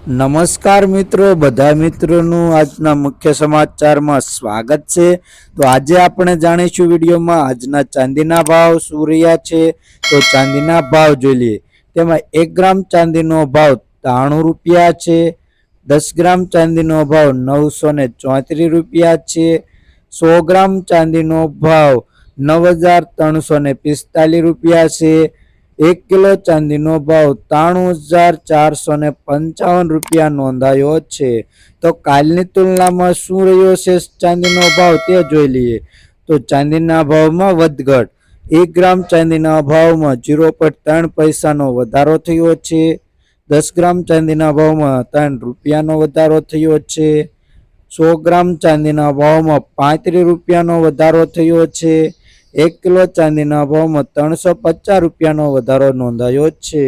નમસ્કાર મિત્રો, બધા મિત્રોનું આજના મુખ્ય સમાચારમાં સ્વાગત છે। તો આજે આપણે જાણીશું વિડીયોમાં આજના ચાંદીના ભાવ શું રહ્યા છે। તો ચાંદીના ભાવ જોઈ લઈએ। તેમાં 1 ગ્રામ ચાંદીનો ભાવ 93 રૂપિયા છે। 10 ગ્રામ ચાંદીનો ભાવ 934 રૂપિયા છે। 100 ગ્રામ ચાંદીનો ભાવ 9345 રૂપિયા છે। 1 કિલો ચાંદીનો ભાવ 93,455 રૂપિયા નોંધાયો છે। તો કાલની તુલનામાં શું રહ્યો છે ચાંદીનો ભાવ તે જોઈ લઈએ। તો ચાંદીના ભાવમાં વધઘટ। 1 ગ્રામ ચાંદીના ભાવમાં 0.3 પૈસાનો વધારો થયો છે। 10 ગ્રામ ચાંદીના ભાવમાં 3 રૂપિયાનો વધારો થયો છે। 100 ગ્રામ ચાંદીના ભાવમાં 35 રૂપિયાનો વધારો થયો છે। 1 કિલો ચાંદીના ભાવમાં 350 રૂપિયાનો વધારો નોંધાયો છે।